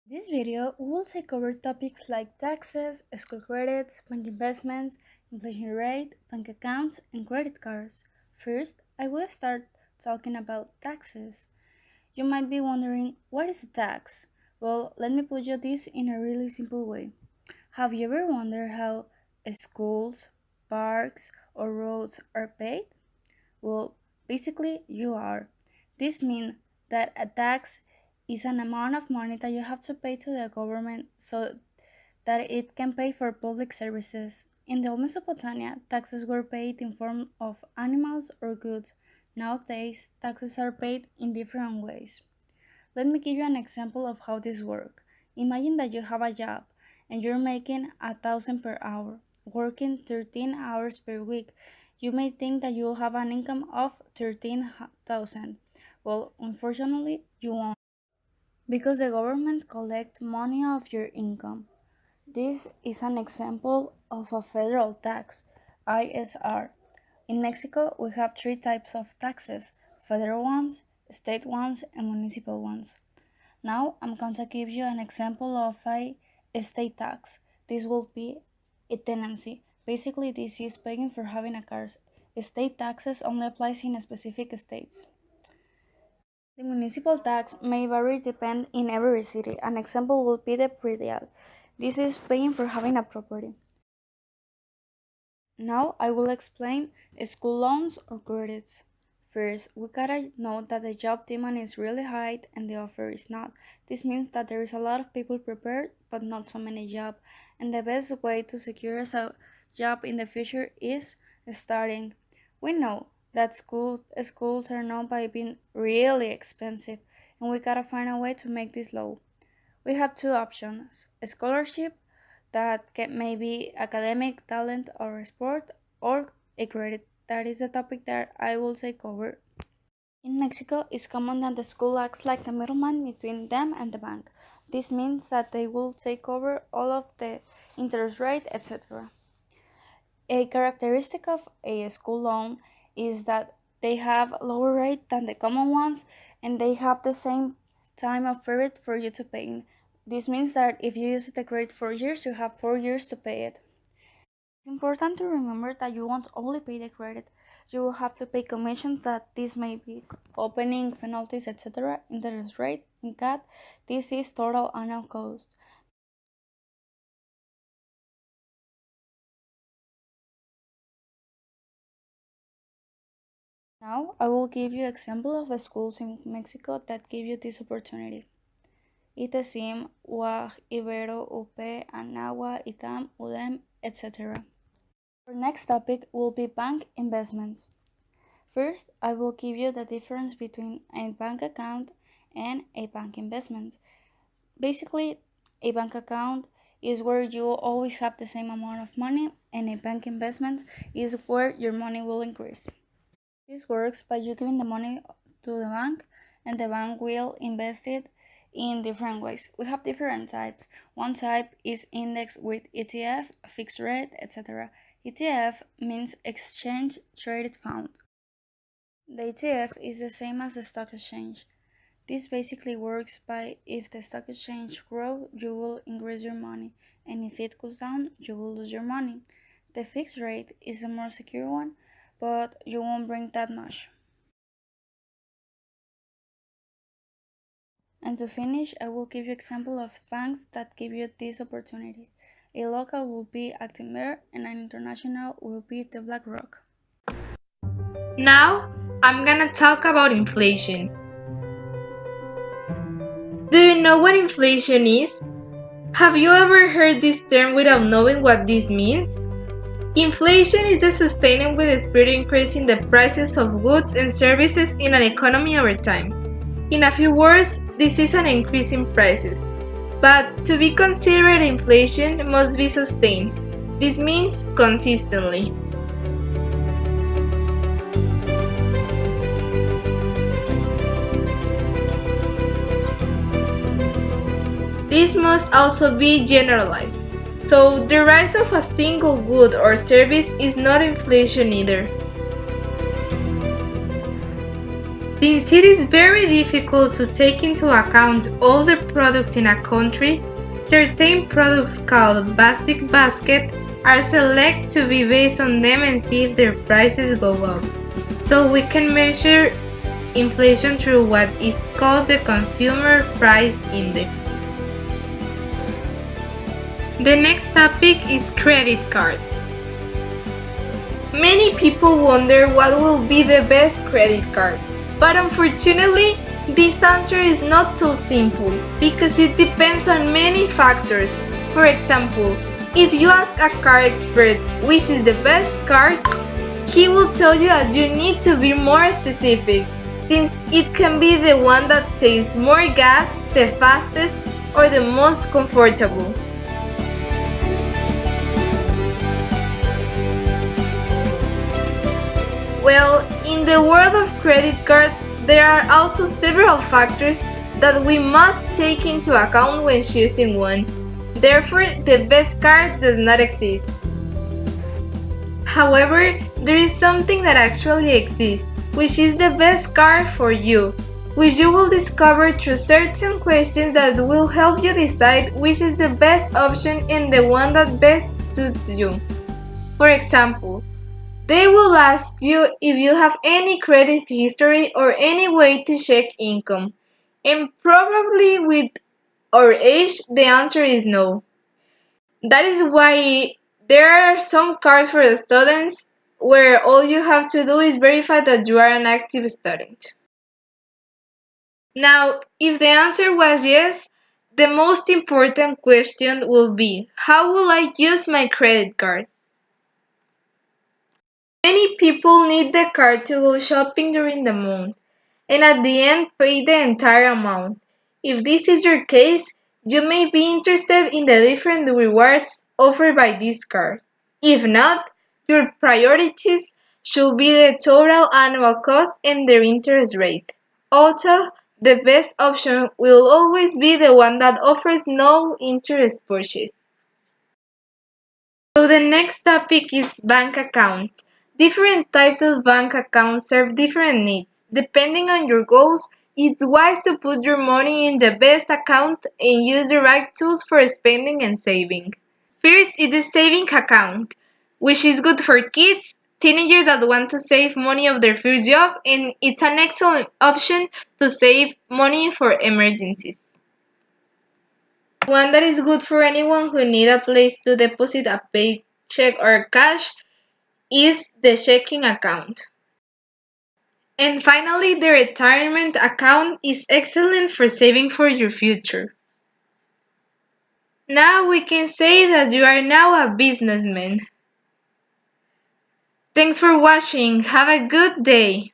This video will cover topics like taxes, school credits, bank investments, inflation rate, bank accounts, and credit cards. First, I will start talking about taxes. You might be wondering, what is a tax? Well, let me put you this in a really simple way. Have you ever wondered how schools, parks, or roads are paid? Well, basically, you are. This means that a tax is an amount of money that you have to pay to the government so that it can pay for public services. In the old Mesopotamia, taxes were paid in form of animals or goods. Nowadays, taxes are paid in different ways. Let me give you an example of how this works. Imagine that you have a job and you're making 1,000 per hour, working 13 hours per week. You may think that you will have an income of 13,000. Well, unfortunately, you won't because the government collects money of your income. This is an example of a federal tax, ISR. In Mexico, we have three types of taxes: federal ones, state ones, and municipal ones. Now I'm going to give you an example of a estate tax. This will be a tenancy. Basically, this is paying for having a car. Estate taxes only applies in specific states. The municipal tax may vary depend in every city. An example would be the predial. This is paying for having a property. Now I will explain school loans or credits. First, we gotta know that the job demand is really high and the offer is not. This means that there is a lot of people prepared but not so many jobs. And the best way to secure a job in the future is starting. We know that schools are known by being really expensive, and we gotta find a way to make this low. We have two options: a scholarship that may be academic, talent, or sport, or a credit. That is the topic that I will say cover. In Mexico, it's common that the school acts like the middleman between them and the bank. This means that they will take over all of the interest rate, etc. A characteristic of a school loan is that they have lower rate than the common ones and they have the same time of period for you to pay. This means that if you use the credit for years, you have 4 years to pay it. It's important to remember that you won't only pay the credit. You will have to pay commissions that this may be opening, penalties, etc., interest rate, and CAT. This is total annual cost. Now, I will give you example of the schools in Mexico that give you this opportunity. ITESIM, UAG, Ibero, UP, ANAHUA, ITAM, UDEM, etc. Our next topic will be bank investments. First, I will give you the difference between a bank account and a bank investment. Basically, a bank account is where you always have the same amount of money, and a bank investment is where your money will increase. This works by you giving the money to the bank, and the bank will invest it in different ways. We have different types. One type is indexed with ETF, fixed rate, etc. ETF means exchange traded fund. The ETF is the same as the stock exchange. This basically works by if the stock exchange grows, you will increase your money, and if it goes down, you will lose your money. The fixed rate is a more secure one, but you won't bring that much. And to finish, I will give you example of banks that give you this opportunity. A local will be Actinver and an international will be the BlackRock. Now, I'm gonna talk about inflation. Do you know what inflation is? Have you ever heard this term without knowing what this means? Inflation is the sustained with speed increase in the prices of goods and services in an economy over time. In a few words, this is an increase in prices. But to be considered inflation must be sustained. This means consistently. This must also be generalized. So the rise of a single good or service is not inflation either. Since it is very difficult to take into account all the products in a country, certain products called basic basket are selected to be based on them and see if their prices go up. So we can measure inflation through what is called the Consumer Price Index. The next topic is credit card. Many people wonder what will be the best credit card, but unfortunately, this answer is not so simple because it depends on many factors. For example, if you ask a car expert which is the best card, he will tell you that you need to be more specific, since it can be the one that saves more gas, the fastest, or the most comfortable. Well, in the world of credit cards, there are also several factors that we must take into account when choosing one. Therefore, the best card does not exist. However, there is something that actually exists, which is the best card for you, which you will discover through certain questions that will help you decide which is the best option and the one that best suits you. For example, they will ask you if you have any credit history or any way to check income. And probably with our age, the answer is no. That is why there are some cards for the students where all you have to do is verify that you are an active student. Now, if the answer was yes, the most important question will be, how will I use my credit card? Many people need the card to go shopping during the month and at the end pay the entire amount. If this is your case, you may be interested in the different rewards offered by these cards. If not, your priorities should be the total annual cost and their interest rate. Also, the best option will always be the one that offers no interest purchase. So the next topic is bank accounts. Different types of bank accounts serve different needs. Depending on your goals, it's wise to put your money in the best account and use the right tools for spending and saving. First is the saving account, which is good for kids, teenagers that want to save money of their first job, and it's an excellent option to save money for emergencies. One that is good for anyone who need a place to deposit a paycheck or cash is the checking account. And finally, the retirement account is excellent for saving for your future. Now we can say that you are now a businessman. Thanks for watching. Have a good day.